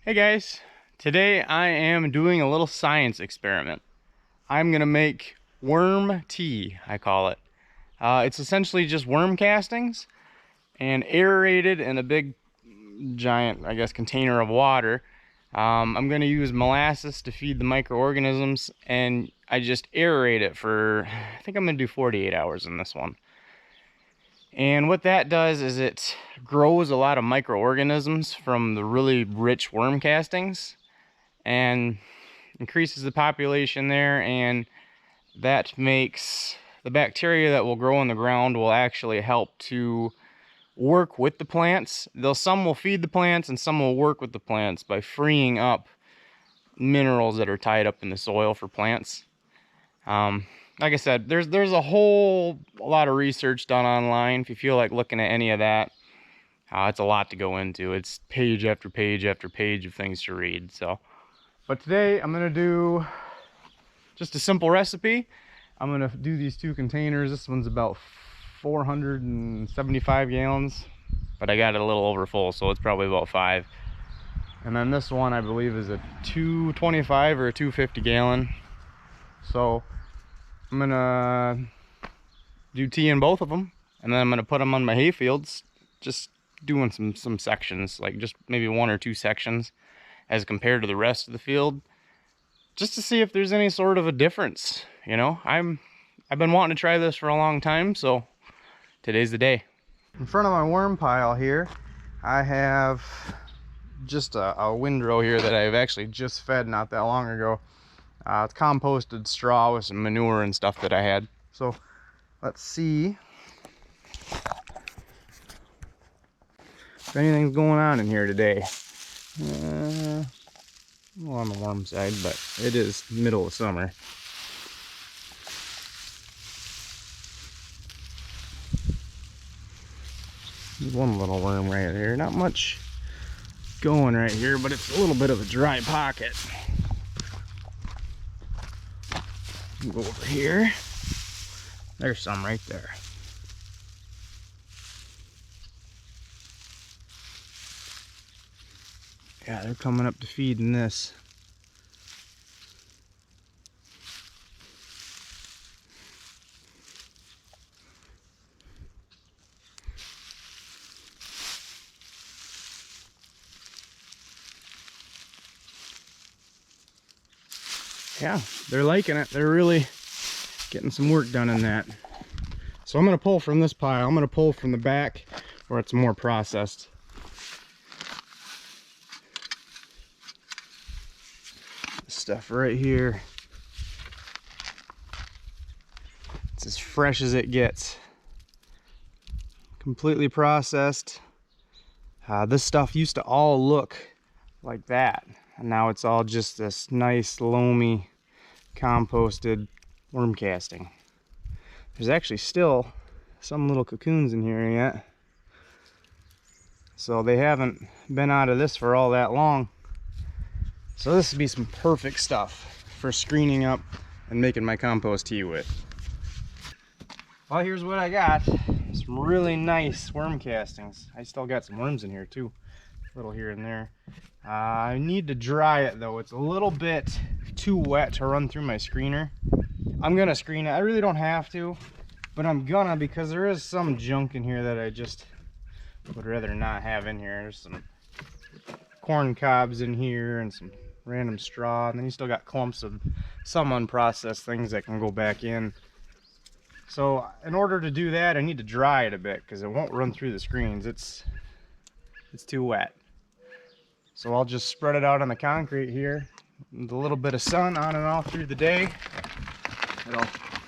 Hey guys, today I am doing a little science experiment. I'm gonna make worm tea, I call it. It's essentially just worm castings and aerated in a big giant, I guess, container of water. I'm gonna use molasses to feed the microorganisms, and I just aerate it for, I think I'm gonna do 48 hours in this one. And what that does is it grows a lot of microorganisms from the really rich worm castings and increases the population there, and that makes the bacteria that will grow in the ground will actually help to work with the plants. Some will feed the plants and some will work with the plants by freeing up minerals that are tied up in the soil for plants. Like I said, there's a whole lot of research done online. If you feel like looking at any of that, it's a lot to go into. It's page after page after page of things to read. But today I'm gonna do just a simple recipe. I'm gonna do these two containers. This one's about 475 gallons, but I got it a little over full, so it's probably about 5. And then this one I believe is a 225 or a 250 gallon. So I'm gonna do tea in both of them, and then I'm gonna put them on my hay fields, just doing some sections, like just maybe 1 or 2 sections as compared to the rest of the field, just to see if there's any sort of a difference. You know, I've been wanting to try this for a long time, so today's the day. In front of my worm pile here, I have just a windrow here that I've actually just fed not that long ago. It's composted straw with some manure and stuff that I had. So let's see if anything's going on in here today. Well, on the warm side, but it is middle of summer. There's one little worm right here. Not much going right here, but it's a little bit of a dry pocket. Go over here. There's some right there. Yeah, they're coming up to feed in this. Yeah, they're liking it. They're really getting some work done in that. So I'm going to pull from this pile. I'm going to pull from the back where it's more processed. This stuff right here, it's as fresh as it gets. Completely processed. This stuff used to all look like that, and now it's all just this nice loamy composted worm casting. There's actually still some little cocoons in here yet, so they haven't been out of this for all that long. So this would be some perfect stuff for screening up and making my compost tea with. Well, here's what I got. Some really nice worm castings. I still got some worms in here too, a little here and there. I need to dry it though. It's a little bit too wet to run through my screener. I'm gonna screen it. I really don't have to, but I'm gonna, because there is some junk in here that I just would rather not have in here. There's some corn cobs in here and some random straw, and then you still got clumps of some unprocessed things that can go back in. So in order to do that, I need to dry it a bit because it won't run through the screens. It's too wet. So I'll just spread it out on the concrete here with a little bit of sun on and off through the day. It'll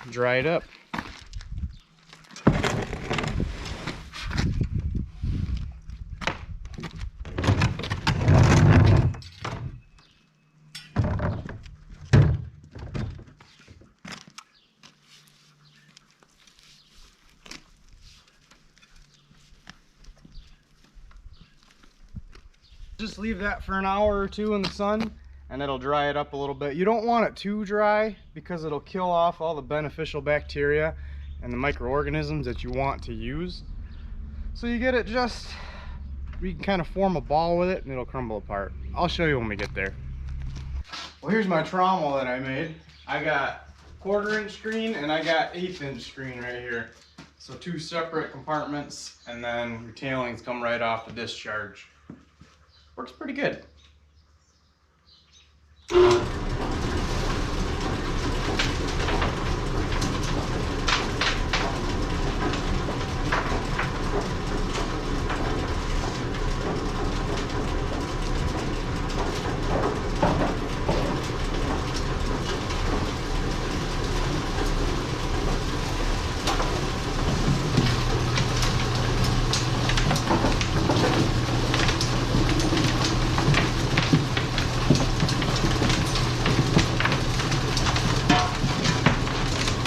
dry it up. Just leave that for an hour or 2 in the sun and it'll dry it up a little bit. You don't want it too dry because it'll kill off all the beneficial bacteria and the microorganisms that you want to use. So you get it just you can kind of form a ball with it and it'll crumble apart. I'll show you when we get there. Well, here's my trommel that I made. I got 1/4-inch screen and I got 1/8-inch screen right here. So 2 separate compartments, and then your tailings come right off the discharge. Works pretty good.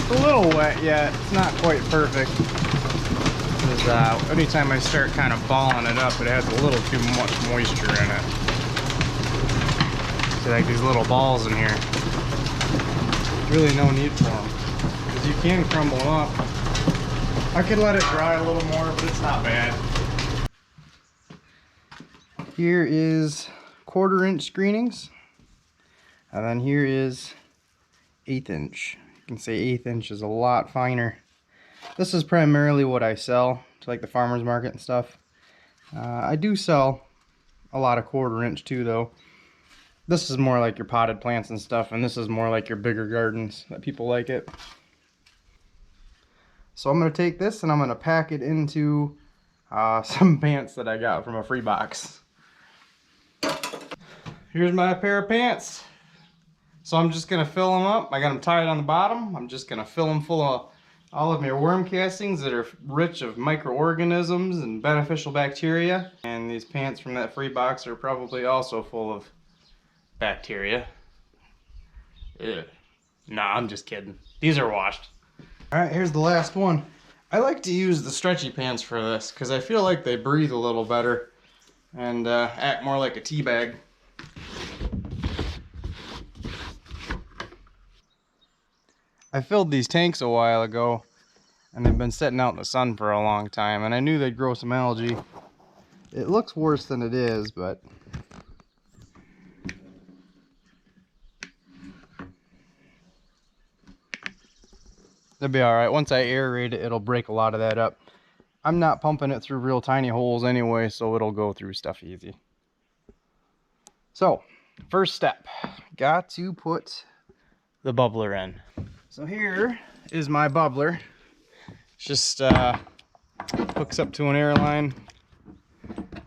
A little wet yet, it's not quite perfect. Anytime I start kind of balling it up, it has a little too much moisture in it. See, like these little balls in here. Really no need for them, because you can crumble them up. I could let it dry a little more, but it's not bad. Here is 1/4-inch screenings, and then here is 1/8-inch. You can say 1/8 inch is a lot finer. This is primarily what I sell to like the farmer's market and stuff. I do sell a lot of 1/4-inch too though. This is more like your potted plants and stuff, and this is more like your bigger gardens that people like it. So I'm going to take this and I'm going to pack it into some pants that I got from a free box. Here's my pair of pants. So I'm just gonna fill them up. I got them tied on the bottom. I'm just gonna fill them full of all of my worm castings that are rich of microorganisms and beneficial bacteria. And these pants from that free box are probably also full of bacteria. Ew. Nah, I'm just kidding. These are washed. All right, here's the last one. I like to use the stretchy pants for this because I feel like they breathe a little better and act more like a tea bag. I filled these tanks a while ago, and they've been sitting out in the sun for a long time, and I knew they'd grow some algae. It looks worse than it is, but they'll be all right. Once I aerate it, it'll break a lot of that up. I'm not pumping it through real tiny holes anyway, so it'll go through stuff easy. So, first step, got to put the bubbler in. So here is my bubbler. It's just hooks up to an air line.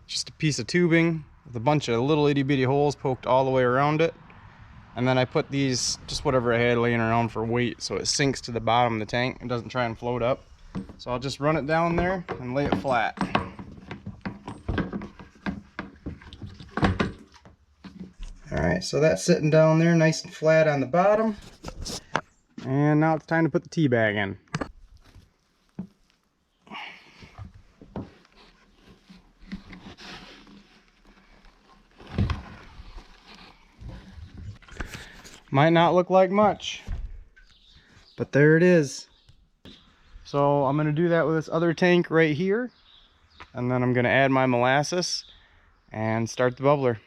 Just a piece of tubing with a bunch of little itty bitty holes poked all the way around it. And then I put these, just whatever I had laying around for weight, so it sinks to the bottom of the tank and doesn't try and float up. So I'll just run it down there and lay it flat. Alright, so that's sitting down there nice and flat on the bottom. And now it's time to put the tea bag in. Might not look like much, but there it is. So I'm going to do that with this other tank right here, and then I'm going to add my molasses and start the bubbler.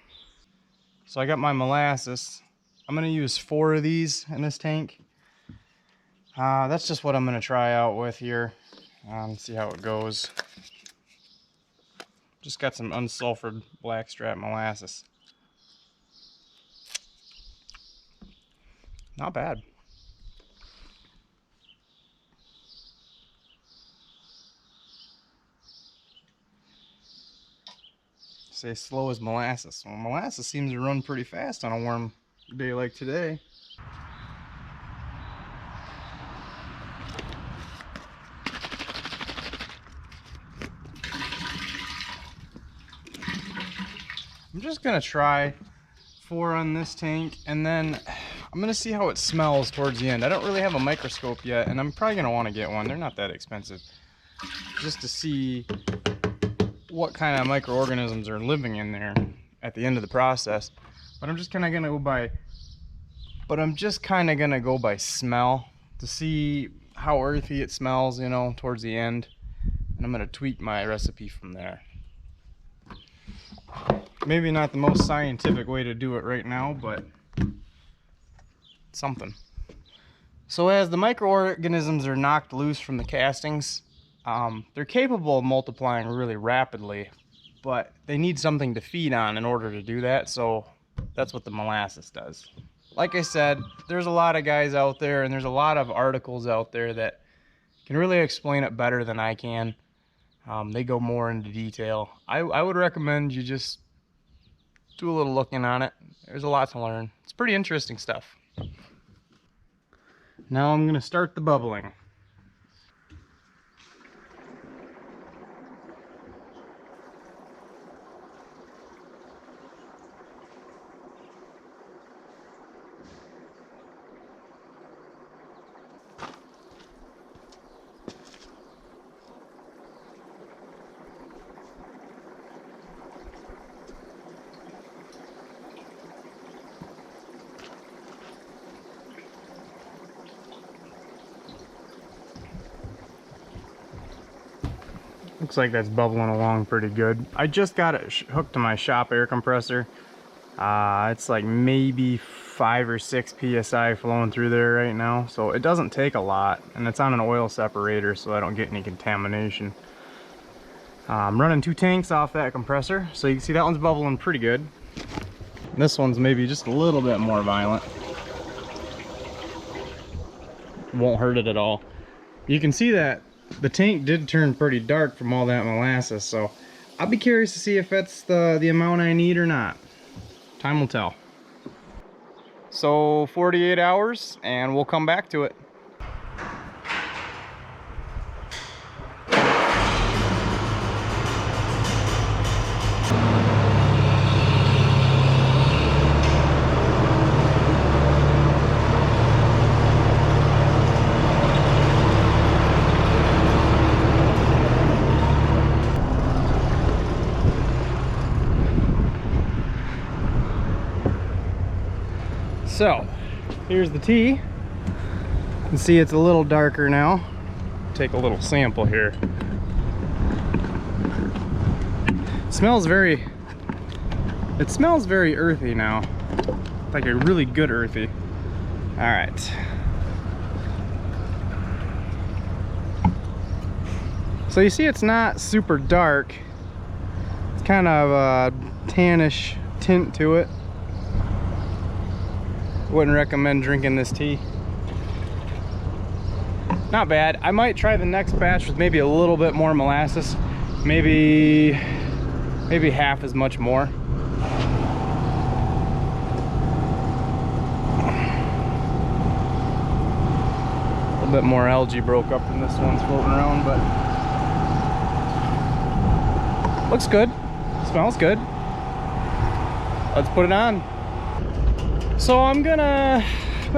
So I got my molasses. I'm going to use 4 of these in this tank. That's just what I'm going to try out with here and see how it goes. Just got some unsulfured blackstrap molasses. Not bad. Say slow as molasses. Well, molasses seems to run pretty fast on a warm day like today. I'm just gonna try 4 on this tank, and then I'm gonna see how it smells towards the end. I don't really have a microscope yet, and I'm probably gonna want to get one. They're not that expensive, just to see what kind of microorganisms are living in there at the end of the process. But I'm just kind of gonna go by smell to see how earthy it smells, you know, towards the end, and I'm gonna tweak my recipe from there. Maybe not the most scientific way to do it right now, but something. So as the microorganisms are knocked loose from the castings, they're capable of multiplying really rapidly, but they need something to feed on in order to do that, so that's what the molasses does. Like I said, there's a lot of guys out there and there's a lot of articles out there that can really explain it better than I can. They go more into detail. I would recommend you just do a little looking on it. There's a lot to learn. It's pretty interesting stuff. Now I'm gonna start the bubbling. Looks like that's bubbling along pretty good. I just got it hooked to my shop air compressor. It's like maybe 5 or 6 psi flowing through there right now, so it doesn't take a lot, and it's on an oil separator so I don't get any contamination. I'm running 2 tanks off that compressor, so you can see that one's bubbling pretty good. This one's maybe just a little bit more violent. Won't hurt it at all. You can see that the tank did turn pretty dark from all that molasses, so I'll be curious to see if that's the amount I need or not. Time will tell. So 48 hours and we'll come back to it. So, here's the tea. You can see it's a little darker now. Take a little sample here. It smells very earthy now. Like a really good earthy. All right. So you see it's not super dark. It's kind of a tannish tint to it. Wouldn't recommend drinking this tea. Not bad. I might try the next batch with maybe a little bit more molasses. Maybe half as much more. A little bit more algae broke up than this one's floating around, but looks good. Smells good. Let's put it on. So I'm gonna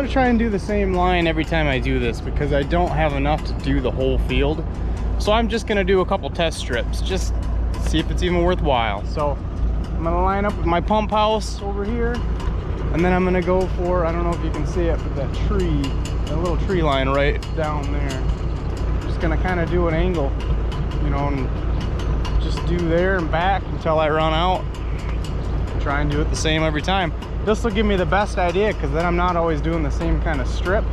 try and do the same line every time I do this because I don't have enough to do the whole field. So I'm just gonna do a couple test strips, just see if it's even worthwhile. So I'm gonna line up with my pump house over here, and then I'm gonna go for, I don't know if you can see it, but that tree, that little tree line right down there. Just gonna kind of do an angle, you know, and just do there and back until I run out. Try and do it the same every time. This will give me the best idea because then I'm not always doing the same kind of strip.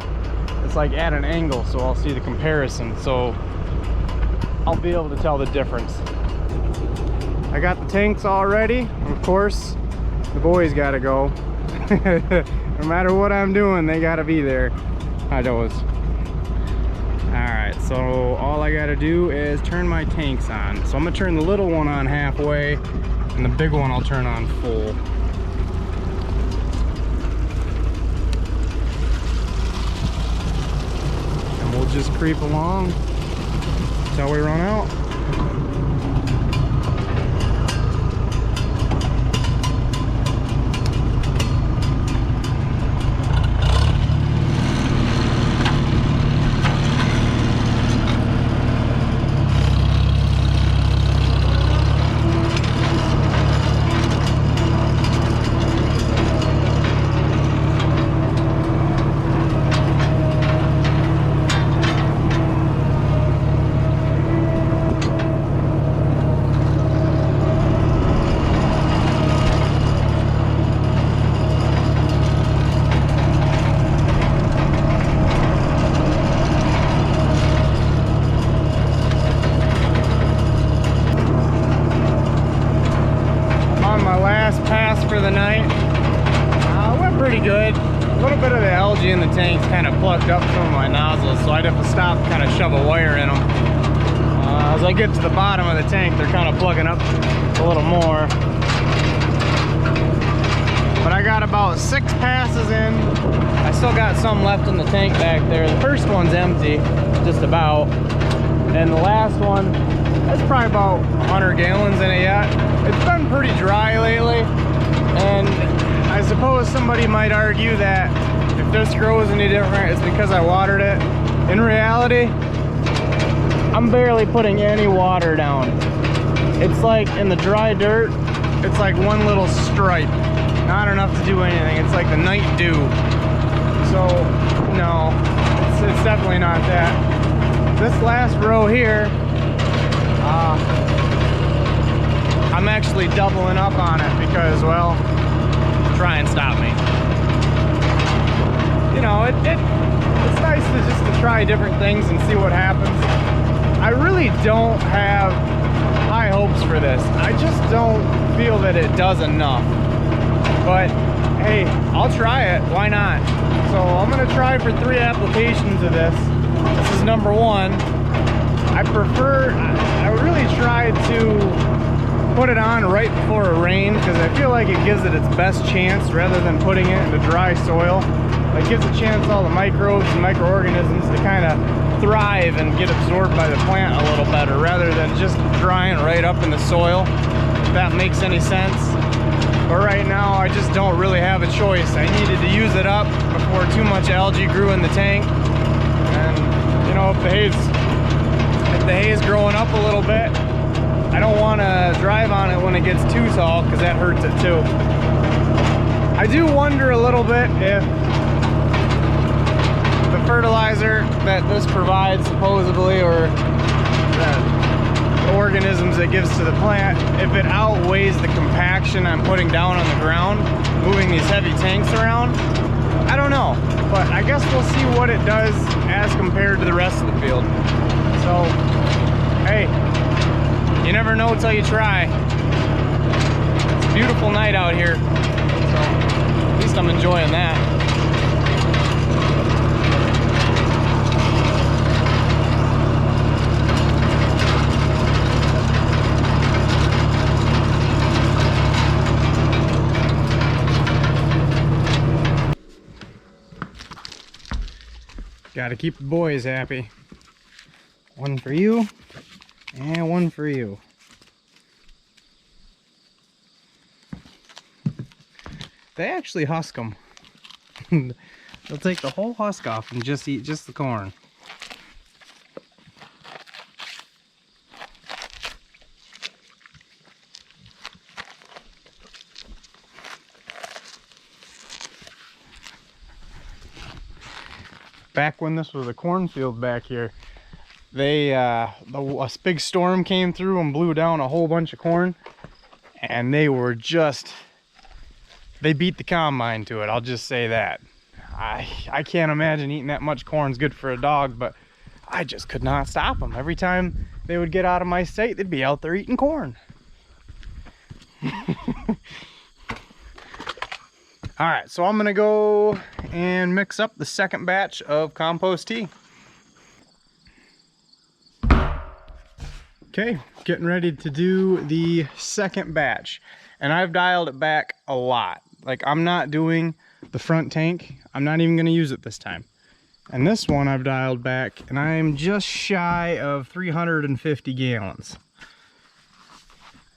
It's like at an angle, so I'll see the comparison. So I'll be able to tell the difference. I got the tanks all ready. Of course, the boys gotta go. No matter what I'm doing, they gotta be there. Hi, Does. Alright, so all I gotta do is turn my tanks on. So I'm gonna turn the little one on halfway, and the big one I'll turn on full. And we'll just creep along until we run out. for the night. Went pretty good. A little bit of the algae in the tank's kind of plugged up some of my nozzles, so I'd have to stop and kind of shove a wire in them. As I get to the bottom of the tank, they're kind of plugging up a little more. But I got about 6 passes in. I still got some left in the tank back there. The first one's empty, just about. And the last one, that's probably about 100 gallons in it yet. It's been pretty dry lately. And I suppose somebody might argue that if this grows any different, it's because I watered it. In reality, I'm barely putting any water down. It's like in the dry dirt, it's like one little stripe. Not enough to do anything. It's like the night dew. So, no, it's definitely not that. This last row here, I'm actually doubling up on it because, well, try and stop me. You know, it's nice to try different things and see what happens. I really don't have high hopes for this. I just don't feel that it does enough. But hey, I'll try it. Why not? So I'm gonna try for 3 applications of this. This is number 1. I really tried to put it on right before it rained because I feel like it gives it its best chance rather than putting it into dry soil. It gives a chance all the microbes and microorganisms to kind of thrive and get absorbed by the plant a little better rather than just drying right up in the soil, if that makes any sense. But right now I just don't really have a choice. I needed to use it up before too much algae grew in the tank. And you know, if the hay's growing up a little bit, I don't want to drive on it when it gets too tall because that hurts it too. I do wonder a little bit if the fertilizer that this provides supposedly, or the organisms it gives to the plant, if it outweighs the compaction I'm putting down on the ground, moving these heavy tanks around. I don't know, but I guess we'll see what it does as compared to the rest of the field. So, hey, you never know till you try. It's a beautiful night out here, so at least I'm enjoying that. Gotta keep the boys happy. 1 for you, and 1 for you. They actually husk them. They'll take the whole husk off and just eat just the corn. Back when this was a cornfield back here, a big storm came through and blew down a whole bunch of corn, and they beat the combine to it. I'll just say that. I can't imagine eating that much corn's good for a dog, but I just could not stop them. Every time they would get out of my sight, they'd be out there eating corn. All right, so I'm gonna go and mix up the second batch of compost tea. Okay, getting ready to do the second batch, and I've dialed it back a lot. Like, I'm not doing the front tank. I'm not even gonna use it this time. And this one I've dialed back, and I'm just shy of 350 gallons.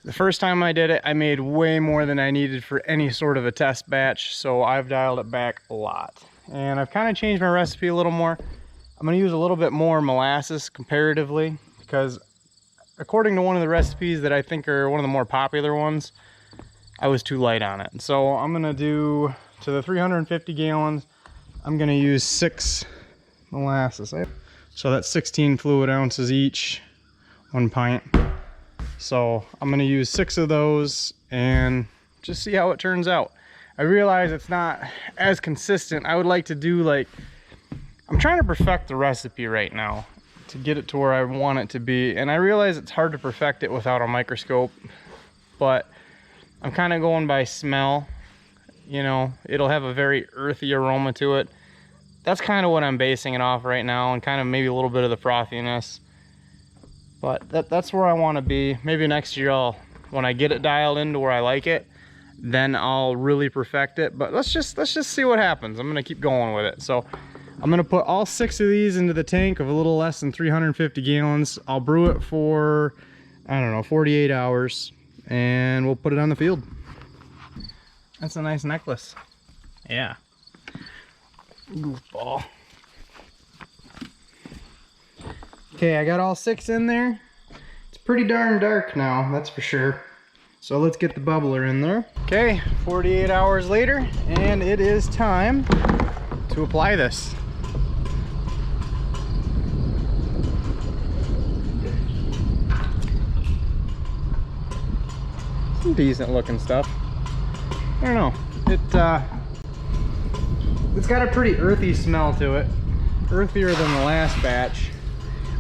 The first time I did it, I made way more than I needed for any sort of a test batch, so I've dialed it back a lot. And I've kind of changed my recipe a little more. I'm going to use a little bit more molasses comparatively, because according to one of the recipes that I think are one of the more popular ones, I was too light on it. So I'm going to do, to the 350 gallons, I'm going to use 6 molasses. So that's 16 fluid ounces each, 1 pint. So I'm going to use 6 of those and just see how it turns out. I realize it's not as consistent. I would like to do, like, I'm trying to perfect the recipe right now to get it to where I want it to be. And I realize it's hard to perfect it without a microscope, but I'm kind of going by smell. You know, it'll have a very earthy aroma to it. That's kind of what I'm basing it off right now, and kind of maybe a little bit of the frothiness. But that's where I want to be. Maybe next year when I get it dialed into where I like it, then I'll really perfect it. But let's just see what happens. I'm gonna keep going with it. So I'm gonna put all 6 of these into the tank of a little less than 350 gallons. I'll brew it for, I don't know, 48 hours, and we'll put it on the field. That's a nice necklace. Yeah. Goofball. Okay, I got all 6 in there. It's pretty darn dark now, that's for sure. So let's get the bubbler in there. Okay, 48 hours later, and it is time to apply this. Some decent looking stuff. I don't know. It's got a pretty earthy smell to it. Earthier than the last batch.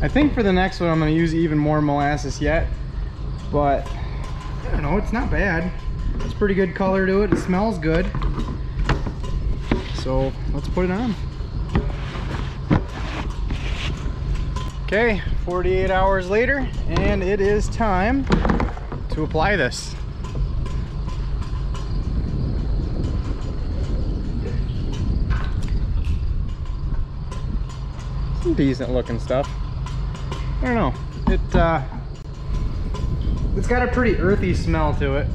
I think for the next one I'm going to use even more molasses yet, but I don't know, it's not bad. It's pretty good color to it. It smells good. So let's put it on. Okay, 48 hours later, and it is time to apply this. Some decent looking stuff. I don't know. It's got a pretty earthy smell to it.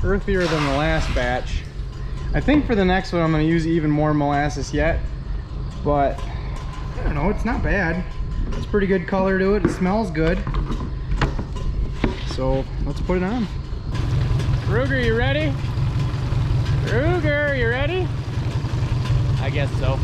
Earthier than the last batch. I think for the next one I'm going to use even more molasses yet, but I don't know, it's not bad. It's pretty good color to it. It smells good. So let's put it on. Ruger, you ready? Ruger, you ready? I guess so.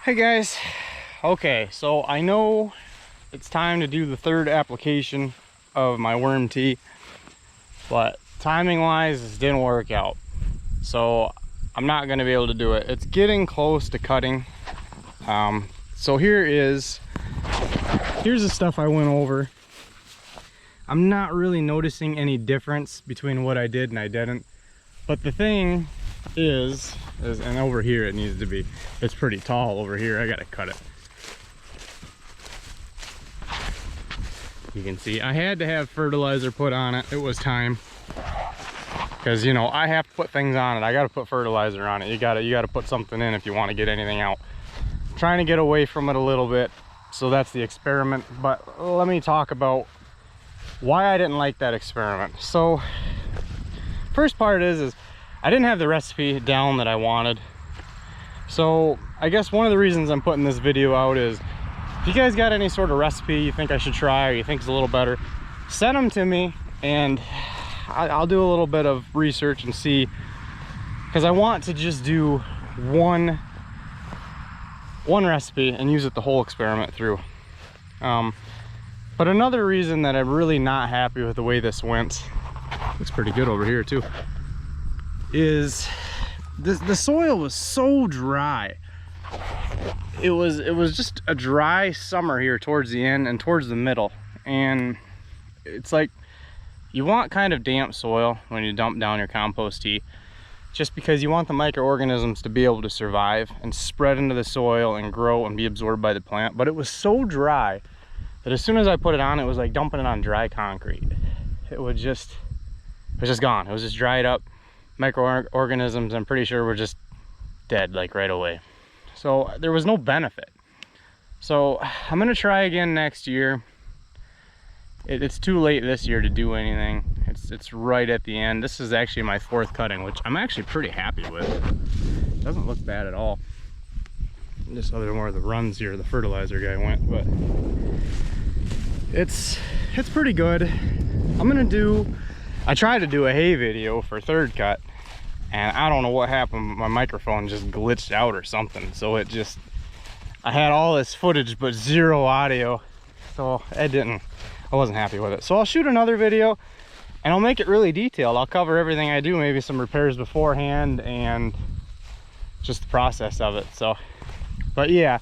Hey guys, okay, so I know it's time to do the 3rd application of my worm tea, but timing wise this didn't work out, so I'm not going to be able to do it. It's getting close to cutting. So here's the stuff I went over. I'm not really noticing any difference between what I did and I didn't, but the thing is and over here it needs to be, it's pretty tall over here. I gotta cut it. You can see I had to have fertilizer put on it. It was time, because you know I have to put things on it. I gotta put fertilizer on it. You gotta put something in if you want to get anything out. I'm trying to get away from it a little bit, so that's the experiment. But let me talk about why I didn't like that experiment. So first part is I didn't have the recipe down that I wanted. So I guess one of the reasons I'm putting this video out is if you guys got any sort of recipe you think I should try or you think is a little better, send them to me and I'll do a little bit of research and see, because I want to just do one recipe and use it the whole experiment through. But another reason that I'm really not happy with the way this went, looks pretty good over here too, is the soil was so dry. It was just a dry summer here towards the end and towards the middle, and it's like you want kind of damp soil when you dump down your compost tea, just because you want the microorganisms to be able to survive and spread into the soil and grow and be absorbed by the plant. But it was so dry that as soon as I put it on, it was like dumping it on dry concrete. It was just gone. It was just dried up. Microorganisms, I'm pretty sure, were just dead like right away. So there was no benefit. So I'm gonna try again next year. It's too late this year to do anything. it's right at the end. This is actually my 4th cutting, which I'm actually pretty happy with. It doesn't look bad at all. Just other more of the runs here, the fertilizer guy went, but it's pretty good. I tried to do a hay video for 3rd cut, and I don't know what happened. My microphone just glitched out or something, so I had all this footage but 0 audio, so I wasn't happy with it. So I'll shoot another video and I'll make it really detailed. I'll cover everything I do, maybe some repairs beforehand and just the process of it. So, but yeah,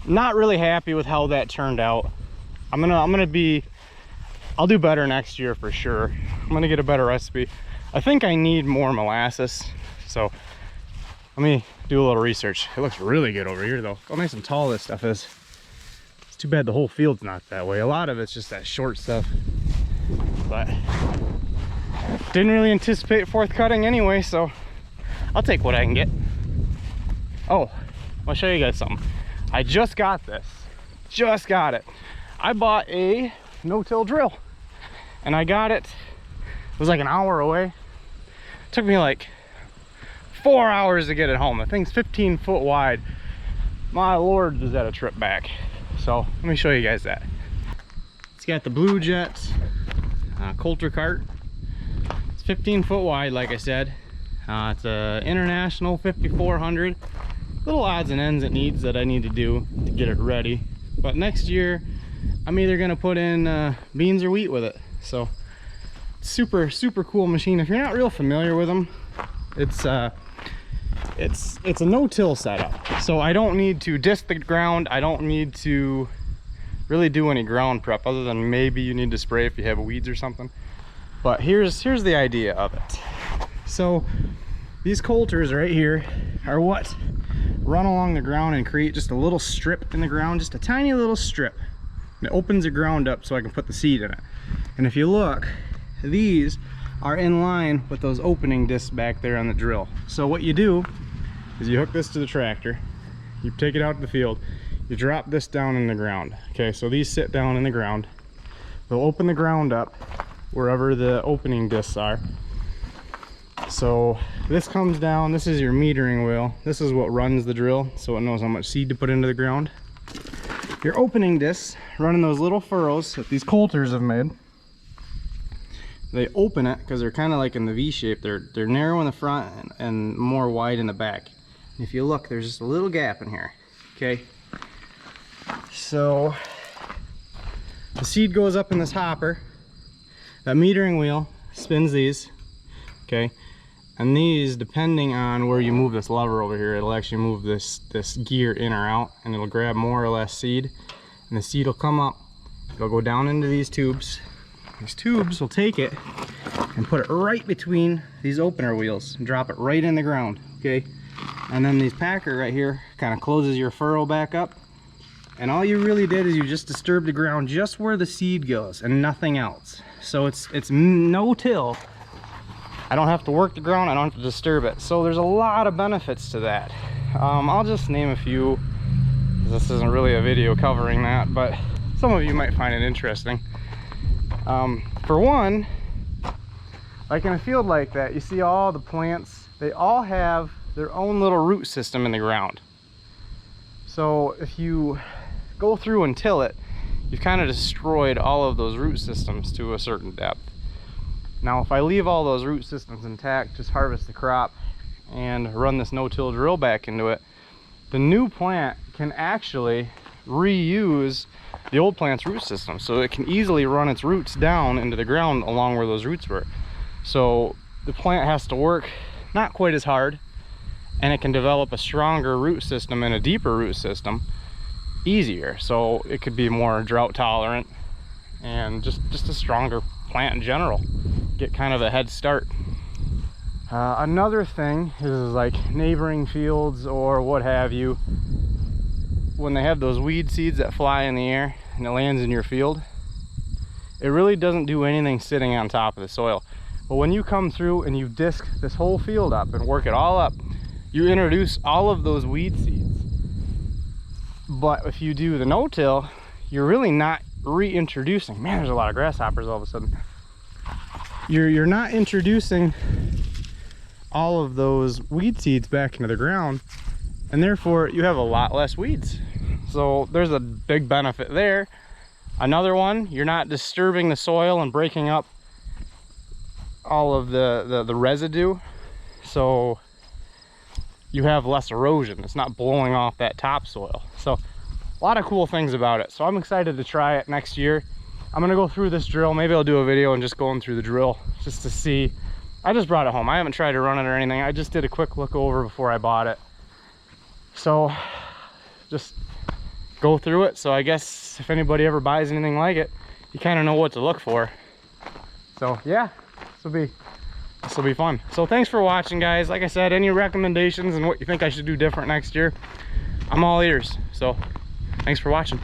not really happy with how that turned out. I'll do better next year for sure. I'm gonna get a better recipe. I think I need more molasses, so let me do a little research. It looks really good over here though. Look how nice and tall this stuff is. It's too bad the whole field's not that way. A lot of it's just that short stuff, but didn't really anticipate 4th cutting anyway, so I'll take what I can get. Oh, I'll show you guys something. I just got this. Just got it. I bought a no-till drill, and I got it. It was like an hour away. It took me like 4 hours to get it home. The thing's 15 foot wide. My lord, is that a trip back. So let me show you guys that. It's got the Blue Jet Coulter cart. It's 15 foot wide, like I said. It's a International 5400. Little odds and ends it needs that I need to do to get it ready. But next year, I'm either gonna put in beans or wheat with it. So super cool machine. If you're not real familiar with them, it's a no-till setup, so I don't need to disc the ground. I don't need to really do any ground prep, other than maybe you need to spray if you have weeds or something. But here's the idea of it. So these coulters right here are what run along the ground and create just a little strip in the ground, just a tiny little strip. And it opens the ground up so I can put the seed in it. And if you look, these are in line with those opening discs back there on the drill. So what you do is you hook this to the tractor, you take it out to the field, you drop this down in the ground. Okay, so these sit down in the ground. They'll open the ground up wherever the opening discs are. So this comes down, this is your metering wheel. This is what runs the drill, so it knows how much seed to put into the ground. Your opening discs run in those little furrows that these coulters have made. They open it because they're kind of like in the V shape. They're narrow in the front and more wide in the back. And if you look, there's just a little gap in here. Okay, so the seed goes up in this hopper. That metering wheel spins these. Okay, and these, depending on where you move this lever over here, it'll actually move this gear in or out, and it'll grab more or less seed, and the seed will come up. It'll go down into these tubes. These tubes will take it and put it right between these opener wheels and drop it right in the ground. Okay, and then these packer right here kind of closes your furrow back up, and all you really did is you just disturbed the ground just where the seed goes and nothing else. So it's no-till. I don't have to work the ground, I don't have to disturb it. So there's a lot of benefits to that. I'll just name a few. This isn't really a video covering that, but some of you might find it interesting. For one, like in a field like that, you see all the plants, they all have their own little root system in the ground. So if you go through and till it, you've kind of destroyed all of those root systems to a certain depth. Now if I leave all those root systems intact, just harvest the crop and run this no-till drill back into it, the new plant can actually reuse the old plant's root system, so it can easily run its roots down into the ground along where those roots were. So the plant has to work not quite as hard, and it can develop a stronger root system and a deeper root system easier, so it could be more drought tolerant and just a stronger plant in general. Get kind of a head start. Another thing is like neighboring fields or what have you, when they have those weed seeds that fly in the air and it lands in your field, it really doesn't do anything sitting on top of the soil. But when you come through and you disc this whole field up and work it all up, you introduce all of those weed seeds. But if you do the no-till, you're really not reintroducing. Man, there's a lot of grasshoppers all of a sudden. you're not introducing all of those weed seeds back into the ground, and therefore you have a lot less weeds. So there's a big benefit there. Another one, you're not disturbing the soil and breaking up all of the residue, so you have less erosion. It's not blowing off that topsoil. So a lot of cool things about it. So I'm excited to try it next year. I'm gonna go through this drill. Maybe I'll do a video and just going through the drill just to see. I just brought it home. I haven't tried to run it or anything. I just did a quick look over before I bought it. So just go through it. So I guess if anybody ever buys anything like it, you kind of know what to look for. So yeah, this will be fun. So thanks for watching, guys. Like I said, any recommendations and what you think I should do different next year, I'm all ears. So thanks for watching.